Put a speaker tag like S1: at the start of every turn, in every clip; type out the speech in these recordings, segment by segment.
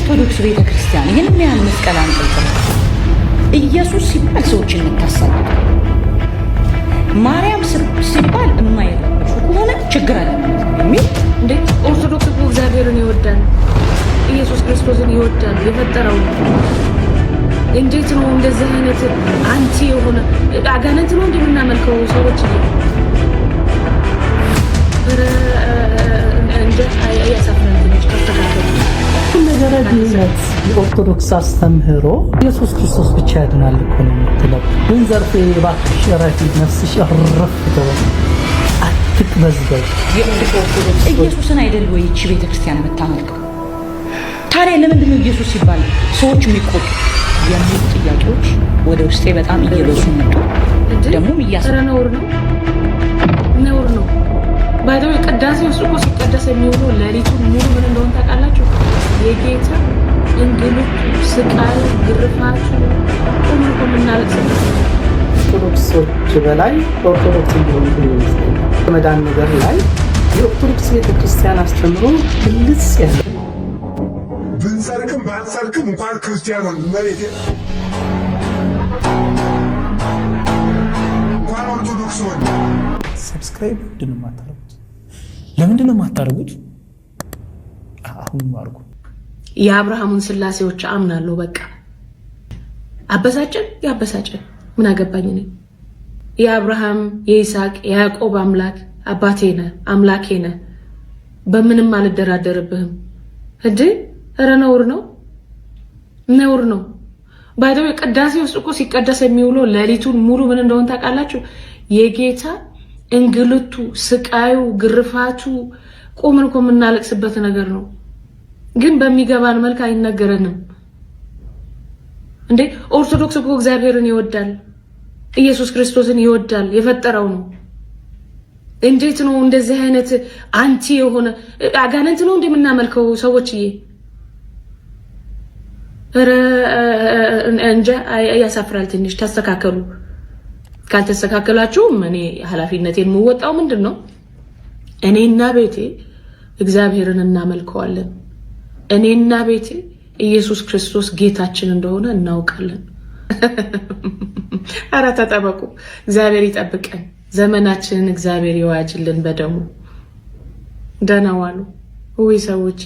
S1: ኦርቶዶክስ ቤተክርስቲያን ይህን ያህል መስቀል አንጠልጥል ኢየሱስ ሲባል ሰዎችን እንታሳለን ማርያም ሲባል የማይረብሹ ከሆነ ችግር አለ የሚል
S2: እንዴ ኦርቶዶክስ እኮ እግዚአብሔርን ይወዳል ኢየሱስ ክርስቶስን ይወዳል የፈጠረው እንዴት ነው እንደዚህ አይነት አንቲ የሆነ አጋንንት ነው እንደምናመልከው ሰዎች እንደ ያሳፍራል ተስተካከለ
S3: ነገረ ድነት የኦርቶዶክስ አስተምህሮ ኢየሱስ ክርስቶስ ብቻ ያድናል እኮ ነው የምትለው ግን ዘርፌ እባክሽ ረፊ ነፍስሽ አረፍ ተበል አትቅበዝበዝ
S1: ኢየሱስን አይደል ወይ እቺ ቤተክርስቲያን የምታመልከው ታዲያ ለምንድን ነው ኢየሱስ ሲባል ሰዎች የሚቆጡ የሚሉ ጥያቄዎች ወደ ውስጤ በጣም እየበዙ መጡ ደግሞም
S2: ነውር ነው ባይደው ቅዳሴ ውስጥ እኮ ሲቀደስ የሚውለው ሌሊቱን ሙሉ ምን እንደሆነ ታውቃላችሁ የጌታ እንግልቱ ስቃይ ግርፋቱ ሁሉ ከምናለቅስበት
S3: ኦርቶዶክሶች በላይ ኦርቶዶክስ እንዲሆኑ ይመስለኛል በመዳን ነገር ላይ የኦርቶዶክስ ቤተክርስቲያን አስተምሮ ግልጽ ያለ
S4: ብንሰርክም ባንሰርክም እንኳን ክርስቲያን ሆን መሬት እንኳን ኦርቶዶክስ ሆን
S5: ሰብስክራይብ ለምንድን ነው የማታደርጉት? አሁን ማርኩ
S2: የአብርሃሙን ስላሴዎች አምናለሁ በቃ ያበሳጨን ምን አገባኝ እኔ የአብርሃም የይስሐቅ የያዕቆብ አምላክ አባቴ ነህ አምላኬ ነህ በምንም አልደራደርብህም እንዴ ኧረ ነውር ነው ባይደው ቅዳሴ ውስጥ እኮ ሲቀደስ የሚውለው ሌሊቱን ሙሉ ምን እንደሆነ ታውቃላችሁ የጌታ እንግልቱ ስቃዩ ግርፋቱ ቆመን እኮ የምናለቅስበት ነገር ነው ግን በሚገባን መልክ አይነገረንም እንዴ ኦርቶዶክስ እኮ እግዚአብሔርን ይወዳል ኢየሱስ ክርስቶስን ይወዳል የፈጠረው ነው እንዴት ነው እንደዚህ አይነት አንቲ የሆነ አጋንንት ነው እንደምናመልከው ሰዎችዬ እንጃ ያሳፍራል ትንሽ ተስተካከሉ ካልተስተካከላችሁ እኔ ኃላፊነቴን የምወጣው ምንድነው እኔና ቤቴ እግዚአብሔርን እናመልከዋለን እኔና ቤቴ ኢየሱስ ክርስቶስ ጌታችን እንደሆነ እናውቃለን አራ ተጠበቁ እግዚአብሔር ይጠብቀን ዘመናችንን እግዚአብሔር ይዋጅልን በደሙ ደህና ዋሉ ወይ ሰዎች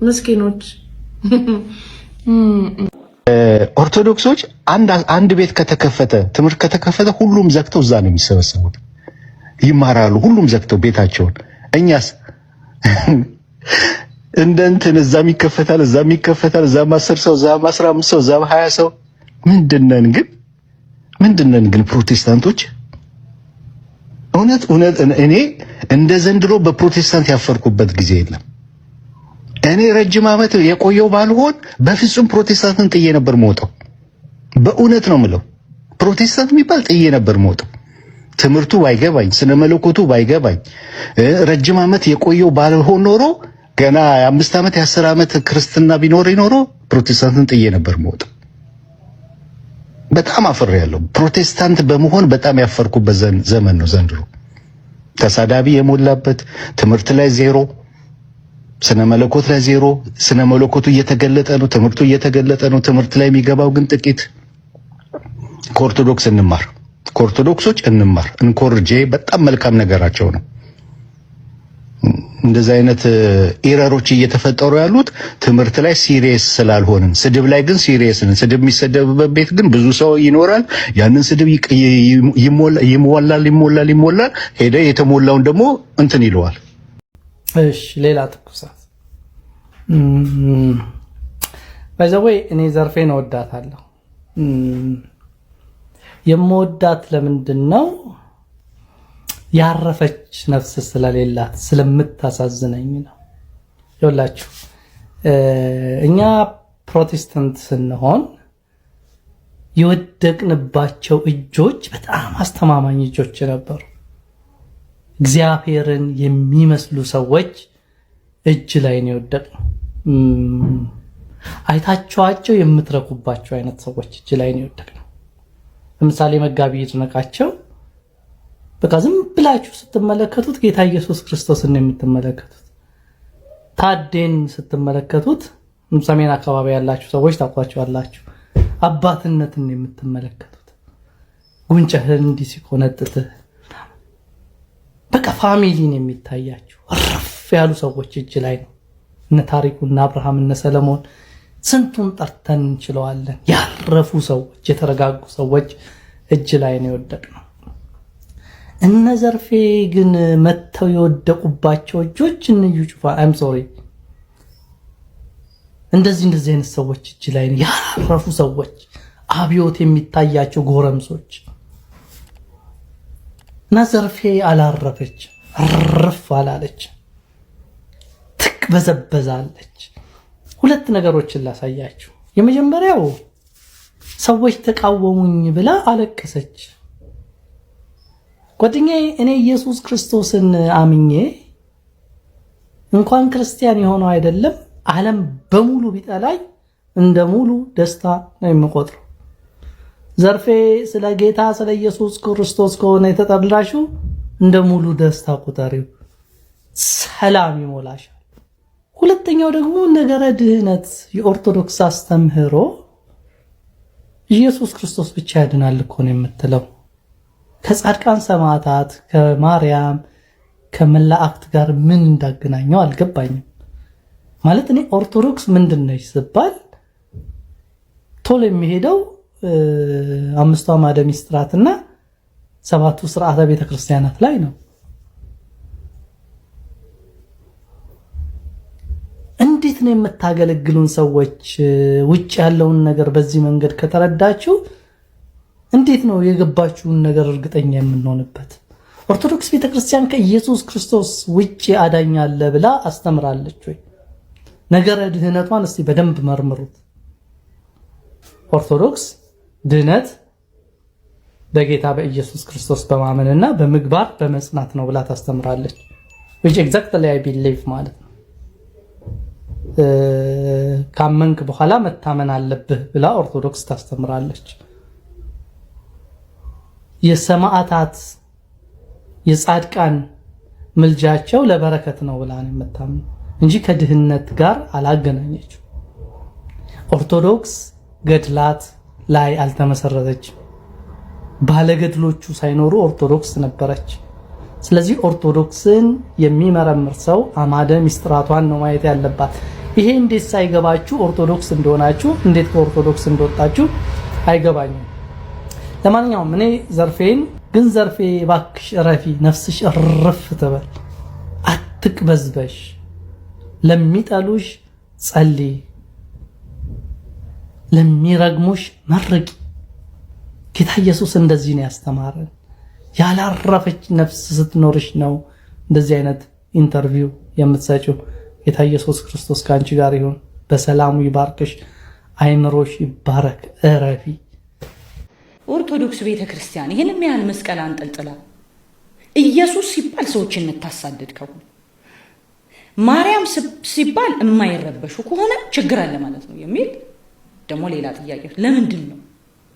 S2: ምስኪኖች
S6: ኦርቶዶክሶች አንድ ቤት ከተከፈተ ትምህርት ከተከፈተ ሁሉም ዘግተው እዛ ነው የሚሰበሰቡት ይማራሉ ሁሉም ዘግተው ቤታቸውን እኛስ እንደንትን እዛም ይከፈታል እዛም 10 ሰው እዛም 15 ሰው እዛም 20 ሰው ምንድነን ግን ፕሮቴስታንቶች እውነት እኔ እንደ ዘንድሮ በፕሮቴስታንት ያፈርኩበት ጊዜ የለም እኔ ረጅም ዓመት የቆየው ባልሆን በፍጹም ፕሮቴስታንትን ጥዬ ነበር የምወጣው በእውነት ነው የምለው ፕሮቴስታንት የሚባል ጥዬ ነበር የምወጣው ትምህርቱ ባይገባኝ ስነ መለኮቱ ባይገባኝ ረጅም ዓመት የቆየው ባልሆን ኖሮ ገና የ5 ዓመት የ10 ዓመት ክርስትና ቢኖር ኖሮ ፕሮቴስታንትን ጥዬ ነበር የምወጣው በጣም አፈርያለሁ ፕሮቴስታንት በመሆን በጣም ያፈርኩበት ዘመን ነው ዘንድሮ ተሳዳቢ የሞላበት ትምህርት ላይ ዜሮ ስነ መለኮት ላይ ዜሮ ስነ መለኮቱ እየተገለጠ ነው ትምህርቱ እየተገለጠ ነው ትምህርት ላይ የሚገባው ግን ጥቂት ከኦርቶዶክሶች እንማር እንኮርጄ በጣም መልካም ነገራቸው ነው እንደዚህ አይነት ኤረሮች እየተፈጠሩ ያሉት ትምህርት ላይ ሲሪየስ ስላልሆንን ስድብ ላይ ግን ሲሪየስ ነን ስድብ የሚሰደብበት ቤት ግን ብዙ ሰው ይኖራል ያንን ስድብ ይሞላል ሄደ የተሞላውን ደግሞ እንትን ይለዋል
S3: እሺ ሌላ ትኩሳት ባይዘዌ እኔ ዘርፌን ወዳታለሁ የምወዳት ለምንድን ነው ያረፈች ነፍስ ስለሌላት ስለምታሳዝነኝ ነው ይኸውላችሁ እኛ ፕሮቴስታንት ስንሆን የወደቅንባቸው እጆች በጣም አስተማማኝ እጆች ነበሩ እግዚአብሔርን የሚመስሉ ሰዎች እጅ ላይ ነው የወደቅነው አይታችኋቸው የምትረኩባቸው አይነት ሰዎች እጅ ላይ ነው የወደቅነው ለምሳሌ መጋቢ ይድነቃቸው በቃ ዝም ብላችሁ ስትመለከቱት ጌታ ኢየሱስ ክርስቶስን ነው የምትመለከቱት ታዴን ስትመለከቱት ሰሜን አካባቢ ያላችሁ ሰዎች ታውቋቸዋላችሁ። አባትነትን የምትመለከቱት ጉንጨህን እንዲህ ሲቆነጥጥህ በቃ ፋሚሊን የሚታያችሁ ረፍ ያሉ ሰዎች እጅ ላይ ነው። እነ ታሪኩ እና አብርሃም እነ ሰለሞን ስንቱን ጠርተን እንችለዋለን። ያረፉ ሰዎች የተረጋጉ ሰዎች እጅ ላይ ነው የወደቅነው። እነ ዘርፌ ግን መተው የወደቁባቸው እጆች እንዩ ጩፋ አይም ሶሪ እንደዚህ አይነት ሰዎች እጅ ላይ ነው ያረፉ ሰዎች አብዮት የሚታያቸው ጎረምሶች። እና ዘርፌ አላረፈች ረፍ አላለች ትቅበዘበዛለች። ሁለት ነገሮችን ላሳያችሁ። የመጀመሪያው ሰዎች ተቃወሙኝ ብላ አለቀሰች። ጓደኛዬ እኔ ኢየሱስ ክርስቶስን አምኜ እንኳን ክርስቲያን የሆነው አይደለም ዓለም በሙሉ ቢጠላኝ እንደ ሙሉ ደስታ ነው የምቆጥረው። ዘርፌ ስለ ጌታ ስለ ኢየሱስ ክርስቶስ ከሆነ የተጠላሽው እንደ ሙሉ ደስታ ቁጠሪው፣ ሰላም ይሞላሻል። ሁለተኛው ደግሞ ነገረ ድህነት የኦርቶዶክስ አስተምህሮ ኢየሱስ ክርስቶስ ብቻ ያድናል እኮ ነው የምትለው። ከጻድቃን ሰማዕታት ከማርያም ከመላእክት ጋር ምን እንዳገናኘው አልገባኝም። ማለት እኔ ኦርቶዶክስ ምንድነው ሲባል ቶሎ የሚሄደው አምስቱ አዕማደ ምስጢራትና ሰባቱ ሥርዓተ ቤተክርስቲያናት ላይ ነው። እንዴት ነው የምታገለግሉን ሰዎች? ውጭ ያለውን ነገር በዚህ መንገድ ከተረዳችሁ እንዴት ነው የገባችሁን ነገር እርግጠኛ የምንሆንበት? ኦርቶዶክስ ቤተክርስቲያን ከኢየሱስ ክርስቶስ ውጭ አዳኝ አለ ብላ አስተምራለች ወይ? ነገረ ድህነቷን እስቲ በደንብ መርምሩት። ኦርቶዶክስ ድህነት በጌታ በኢየሱስ ክርስቶስ በማመንና በምግባር በመጽናት ነው ብላ ታስተምራለች። which exactly I believe ማለት ነው። ካመንክ በኋላ መታመን አለብህ ብላ ኦርቶዶክስ ታስተምራለች። የሰማዕታት የጻድቃን ምልጃቸው ለበረከት ነው ብላ ነው የምታምነው እንጂ ከድህነት ጋር አላገናኘችው። ኦርቶዶክስ ገድላት ላይ አልተመሰረተችም። ባለገድሎቹ ሳይኖሩ ኦርቶዶክስ ነበረች። ስለዚህ ኦርቶዶክስን የሚመረምር ሰው አዕማደ ምስጢራቷን ነው ማየት ያለባት። ይሄ እንዴት ሳይገባችሁ ኦርቶዶክስ እንደሆናችሁ እንዴት ከኦርቶዶክስ እንደወጣችሁ አይገባኝም። ለማንኛውም እኔ ዘርፌን ግን ዘርፌ እባክሽ ረፊ ነፍስሽ እርፍ ትበል፣ አትቅበዝበሽ፣ ለሚጠሉሽ ጸልይ፣ ለሚረግሙሽ መርቂ። ጌታ ኢየሱስ እንደዚህ ነው ያስተማረን። ያላረፈች ነፍስ ስትኖርሽ ነው እንደዚህ አይነት ኢንተርቪው የምትሰጪው። ጌታ ኢየሱስ ክርስቶስ ከአንቺ ጋር ይሁን፣ በሰላሙ ይባርክሽ፣ አይምሮሽ ይባረክ። እረፊ።
S1: ኦርቶዶክስ ቤተክርስቲያን ይሄንን ያህል መስቀል አንጠልጥላ ኢየሱስ ሲባል ሰዎችን የምታሳድድ ከሆነ ማርያም ሲባል የማይረበሹ ከሆነ ችግር አለ ማለት ነው የሚል ደግሞ ሌላ ጥያቄ። ለምንድን ነው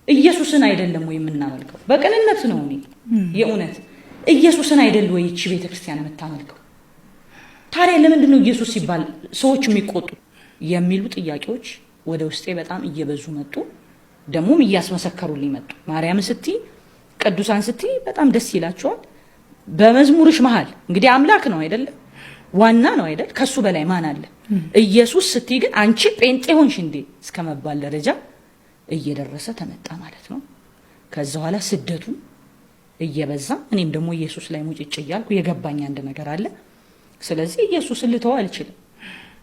S1: ኢየሱስን አይደለም ወይ የምናመልከው? በቅንነት ነው። እኔ የእውነት ኢየሱስን አይደል ወይ እቺ ቤተክርስቲያን የምታመልከው? ታዲያ ለምንድን ነው ኢየሱስ ሲባል ሰዎች የሚቆጡ የሚሉ ጥያቄዎች ወደ ውስጤ በጣም እየበዙ መጡ። ደሞም እያስመሰከሩልኝ መጡ። ማርያምን ስትይ ቅዱሳን ስትይ በጣም ደስ ይላቸዋል። በመዝሙርሽ መሃል እንግዲህ አምላክ ነው አይደለም? ዋና ነው አይደል? ከሱ በላይ ማን አለ? ኢየሱስ ስትይ ግን አንቺ ጴንጤ ሆንሽ እንዴ እስከመባል ደረጃ እየደረሰ ተመጣ ማለት ነው። ከዛ በኋላ ስደቱ እየበዛ እኔም ደግሞ ኢየሱስ ላይ ሙጭጭ እያልኩ የገባኝ አንድ ነገር አለ። ስለዚህ ኢየሱስን ልተው አልችልም።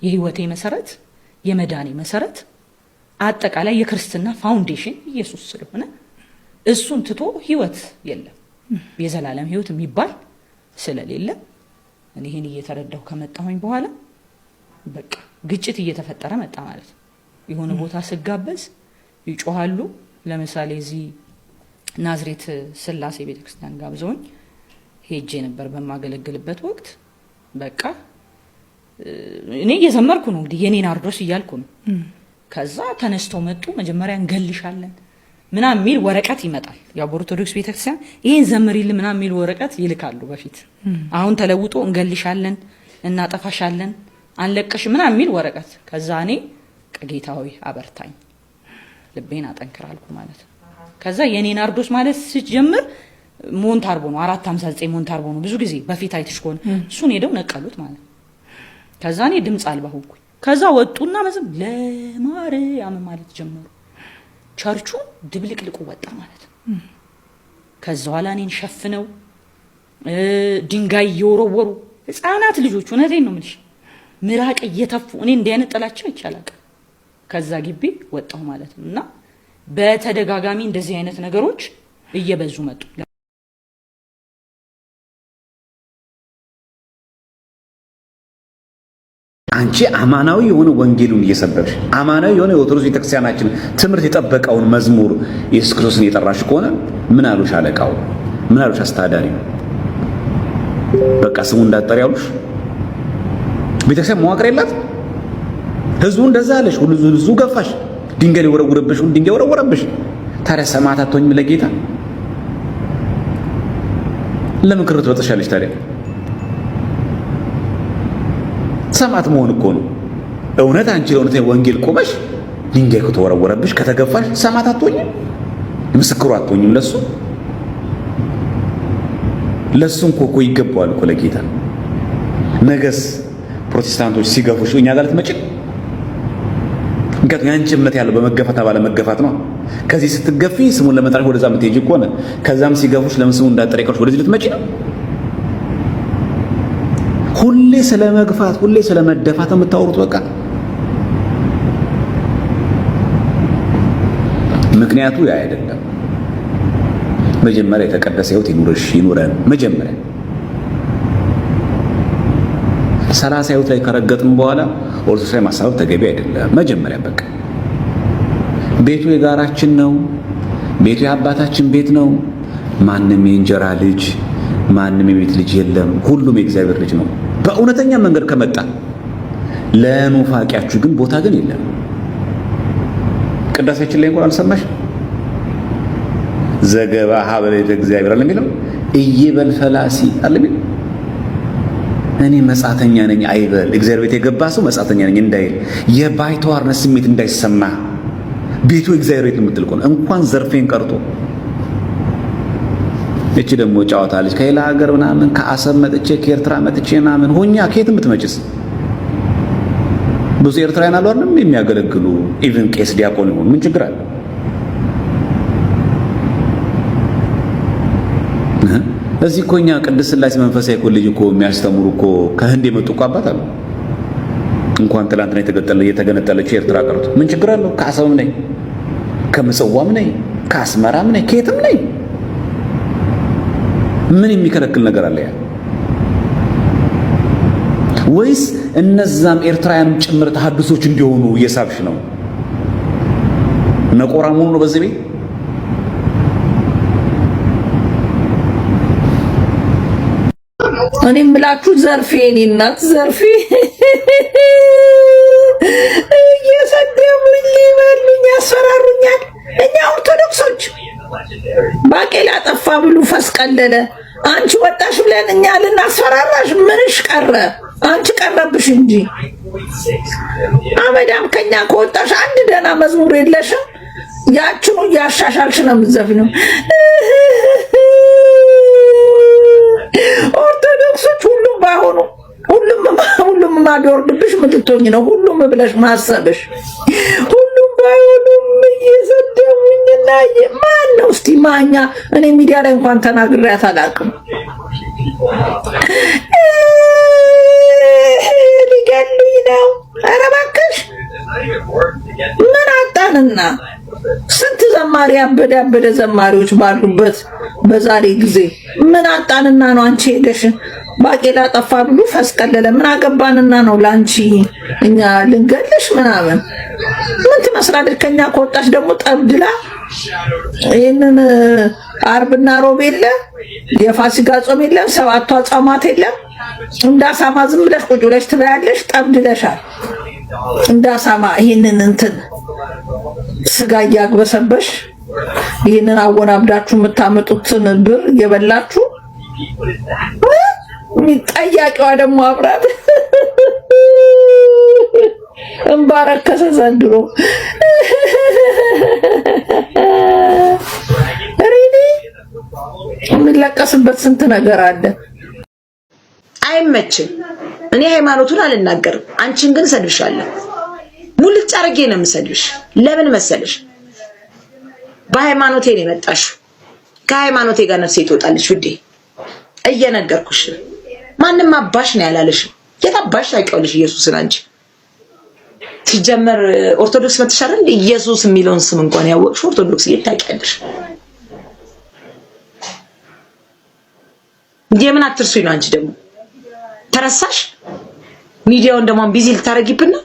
S1: የህይወቴ መሰረት የመዳኔ መሰረት አጠቃላይ የክርስትና ፋውንዴሽን ኢየሱስ ስለሆነ እሱን ትቶ ህይወት የለም። የዘላለም ህይወት የሚባል ስለሌለ እኔ ይሄን እየተረዳሁ ከመጣሁኝ በኋላ በቃ ግጭት እየተፈጠረ መጣ ማለት ነው። የሆነ ቦታ ስጋበዝ ይጮሃሉ። ለምሳሌ እዚህ ናዝሬት ስላሴ ቤተክርስቲያን ጋብዘውኝ ሄጄ ነበር በማገለግልበት ወቅት በቃ እኔ እየዘመርኩ ነው እንግዲህ የኔን አርዶስ እያልኩ ነው። ከዛ ተነስተው መጡ። መጀመሪያ እንገልሻለን ምናምን የሚል ወረቀት ይመጣል። ያው በኦርቶዶክስ ቤተክርስቲያን ይሄን ዘምሪልን ምናምን የሚል ወረቀት ይልካሉ በፊት። አሁን ተለውጦ እንገልሻለን፣ እናጠፋሻለን፣ አንለቀሽ ምናምን የሚል ወረቀት። ከዛ እኔ ጌታዊ አበርታኝ ልቤን አጠንክራልኩ ማለት ነው። ከዛ የኔ ናርዶስ ማለት ሲጀምር ሞንታርቦ ነው 459 ሞንታርቦ ነው ብዙ ጊዜ በፊት አይተሽ ከሆነ እሱን ሄደው ነቀሉት ማለት ነው። ከዛ እኔ ድምጽ አልባ ሆንኩኝ። ከዛ ወጡና መዝም ለማርያም ማለት ጀመሩ። ቸርቹ ድብልቅልቁ ወጣ ማለት ነው። ከዛ ኋላ እኔን ሸፍነው ድንጋይ እየወረወሩ ህፃናት ልጆች እውነቴን ነው የምልሽ ምራቅ እየተፉ እኔ እንዲህ አይነት ጥላቻ ይቻላል። ከዛ ግቢ ወጣሁ ማለት ነው። እና በተደጋጋሚ እንደዚህ አይነት ነገሮች እየበዙ መጡ።
S7: አንቺ አማናዊ የሆነ ወንጌሉን እየሰበክሽ አማናዊ የሆነ የኦርቶዶክስ ቤተክርስቲያናችን ትምህርት የጠበቀውን መዝሙር ኢየሱስ ክርስቶስን የጠራሽ ከሆነ ምን አሉሽ አለቃው? ምን አሉሽ አስተዳዳሪው? በቃ ስሙ እንዳጠር ያሉሽ ቤተክርስቲያን መዋቅር የላት ህዝቡ እንደዛ አለሽ። ሁሉ ህዝቡ ገፋሽ፣ ድንጋይ ወረወረብሽ፣ ሁሉ ድንጋይ ወረወረብሽ። ታዲያ ሰማዕት አትሆኝም ለጌታ? ለምን ክርት ወጥሻለሽ ታዲያ? ሰማዕት መሆን እኮ ነው። እውነት አንቺ ለእውነት ወንጌል ቆመሽ ድንጋይ ከተወረወረብሽ ከተገፋሽ ሰማዕት አትሆኝም? ምስክሩ አትሆኝም? ለሱ እኮ ይገባዋል እኮ ለጌታ። ነገስ ፕሮቴስታንቶች ሲገፉሽ እኛ ጋር ልትመጪ? ምክንያቱም ያንቺ እምነት ያለው በመገፋት ባለ መገፋት ነው። ከዚህ ስትገፊ ስሙን ለመጥራት ወደዛ የምትሄጂ ከሆነ ከዛም ሲገፉሽ ለምን ስሙን እንዳትጠሪቀሽ ወደዚህ ልትመጪ ነው? ሁሌ ስለ መግፋት ሁሌ ስለ መደፋት የምታወሩት በቃ። ምክንያቱ ያ አይደለም። መጀመሪያ የተቀደሰ ሕይወት ይኑረን። መጀመሪያ 30 ሕይወት ላይ ከረገጥን በኋላ ኦርቶዶክስ ላይ ማሳበብ ተገቢ አይደለም። መጀመሪያ በቃ ቤቱ የጋራችን ነው። ቤቱ የአባታችን ቤት ነው። ማንም የእንጀራ ልጅ ማንም የቤት ልጅ የለም። ሁሉም የእግዚአብሔር ልጅ ነው። በእውነተኛ መንገድ ከመጣ ለኑፋቂያችሁ ግን ቦታ ግን የለም። ቅዳሴያችን ላይ እንኳን አልሰማሽ? ዘገባ ሀበለ እግዚአብሔር አለ የሚለው እየበል ፈላሲ አለ የሚለው እኔ መጻተኛ ነኝ አይበል። እግዚአብሔር ቤት የገባ ሰው መጻተኛ ነኝ እንዳይል፣ የባይተዋርነት ስሜት እንዳይሰማ። ቤቱ እግዚአብሔር ቤት የምትል ከሆነ እንኳን ዘርፌን ቀርቶ እቺ ደግሞ ጫወታ ልጅ ከሌላ ሀገር ምናምን ከአሰብ መጥቼ ከኤርትራ መጥቼ ምናምን ሆኛ ከየት የምትመጭስ? ብዙ ኤርትራውያን አሉ አይደል የሚያገለግሉ ኢቭን ቄስ ዲያቆን ይሆኑ ምን ችግር አለ? እዚህ እኮ እኛ ቅድስት ሥላሴ መንፈሳዊ ኮሌጅ እኮ የሚያስተምሩ እኮ ከህንድ የመጡ እኮ አባት አሉ። እንኳን ትላንትና የተገነጠለችው ኤርትራ ቀርቶ ምን ችግር አለው? ከአሰብም ነኝ፣ ከምጽዋም ነኝ፣ ከአስመራም ነኝ፣ ከየትም ነኝ። ምን የሚከለክል ነገር አለ? ያ ወይስ እነዛም ኤርትራውያንም ጭምር ተሐድሶች እንዲሆኑ እየሳብሽ ነው? ነቆራ መሆኑ ነው በዚህ ቤት።
S8: እኔ የምላችሁ ዘርፌ እኔ እናት ዘርፌ እየሰደቡኝ ሊበሉኝ ያስፈራሩኛል። እኛ ኦርቶዶክሶች ባቄላ ጠፋ ብሉ ፈስ ቀለለ። አንቺ ወጣሽ ብለን እኛ ልናስፈራራሽ ምንሽ ቀረ? አንቺ ቀረብሽ እንጂ አመዳም ከኛ ከወጣሽ አንድ ደህና መዝሙር የለሽም። ያችኑ እያሻሻልሽ ነው የምትዘፍነው። ኦርቶዶክሶች ሁሉም ባይሆኑ ሁሉም ማቢወርድብሽ ምትቶኝ ነው ሁሉም ብለሽ ማሰብሽ። ሁሉም ባይሆኑም እየሰደቡኝና ማን ነው እስቲ ማኛ? እኔ ሚዲያ ላይ እንኳን ተናግሬያት አላውቅም። ሊገሉኝ ነው። ኧረ እባክሽ ምን አጣንና? ስንት ዘማሪ ያበደ ዘማሪዎች ባሉበት በዛሬ ጊዜ ምን አጣንና ነው አንቺ ሄደሽ ባቄላ ጠፋ ብሉ ፈስ ቀለለ? ምን አገባንና ነው ላንቺ እኛ ልንገልሽ ምናምን? ምን ትመስላለች? ከኛ ከወጣሽ ደግሞ ጠብድላ ይሄንን አርብና ሮብ የለ የፋሲካ ጾም የለ ሰባቷ ጾማት የለም። እንዳሳማ ዝም ብለሽ ቁጭ ብለሽ ትበያለሽ። ጠብድለሻል እንዳሳማ። ይሄንን እንትን ስጋ እያግበሰበሽ ይሄንን አወናብዳችሁ የምታመጡትን ብር እየበላችሁ ጠያቂዋ ደግሞ አብራት እንባረከሰ ዘንድሮ ሪዲ የሚለቀስበት ስንት ነገር አለ። አይመችም። እኔ ሃይማኖቱን አልናገርም፣ አንቺን ግን ሰድብሻለሁ። ሙልጭ አርጌ ነው የምሰድብሽ። ለምን መሰለሽ? በሃይማኖቴ ነው የመጣሽው። ከሃይማኖቴ ጋር ነፍሴ ትወጣለች ውዴ፣ እየነገርኩሽ። ማንም አባሽ ነው ያላለሽ። የታባሽ ታውቂዋለሽ ኢየሱስን አንቺ። ሲጀመር ኦርቶዶክስ መተሻረል ኢየሱስ የሚለውን ስም እንኳን ያወቅሽ ኦርቶዶክስ ታውቂያለሽ። የምን አትርሱኝ ነው አንቺ ደግሞ ተረሳሽ? ሚዲያውን ደግሞ ቢዚ ልታረጊብና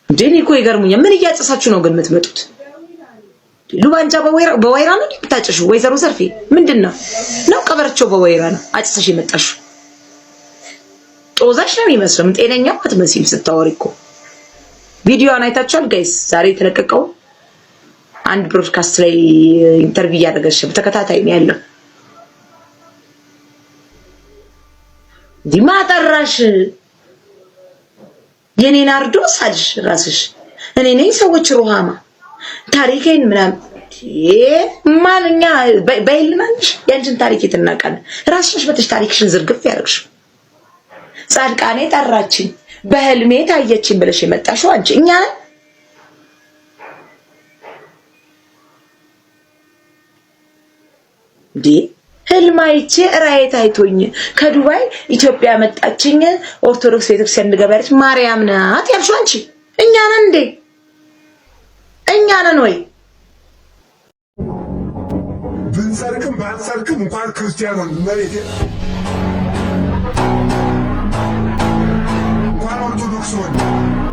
S8: እንደኔ እኮ ይገርሙኛል። ምን እያጨሳችሁ ነው ግን የምትመጡት? ሉባንጃ በወይራ ነው የምታጨሽው? ወይዘሮ ዘርፌ ምንድነው ነው? ቀበረቸው በወይራ ነው አጭሰሽ የመጣሽው? ጦዛሽ ነው የሚመስለው። ምን ጤነኛ አትመስይም ስታወሪ እኮ። ቪዲዮውን አይታችኋል ጋይስ? ዛሬ የተለቀቀው አንድ ብሮድካስት ላይ ኢንተርቪው እያደረገች በተከታታይ ነው ያለው። ዲማ ጠራሽ የኔን አርዶስ አልሽ ራስሽ። እኔ ነኝ ሰዎች ሩሃማ ታሪኬን ምናምን ማንኛ ባይልናንሽ ያንቺን ታሪክ የተናቀለ ራስሽ በተሽ ታሪክሽን ዝርግፍ ያደርግሽ። ጻድቃኔ ጠራችኝ በህልሜ ታየችኝ ብለሽ የመጣሽው አንቺ። እኛ ዲ ህልማይቼ ራእይ ታይቶኝ ከዱባይ ኢትዮጵያ መጣችኝ ኦርቶዶክስ ቤተክርስቲያን እንገባለች ማርያም ናት ያልሽው አንቺ። እኛ ነን እንዴ? እኛ ነን ወይ?
S4: ብንሰርክም ባንሰርክም እንኳን ክርስቲያኑን መሬት እንኳን ኦርቶዶክስ ሆነ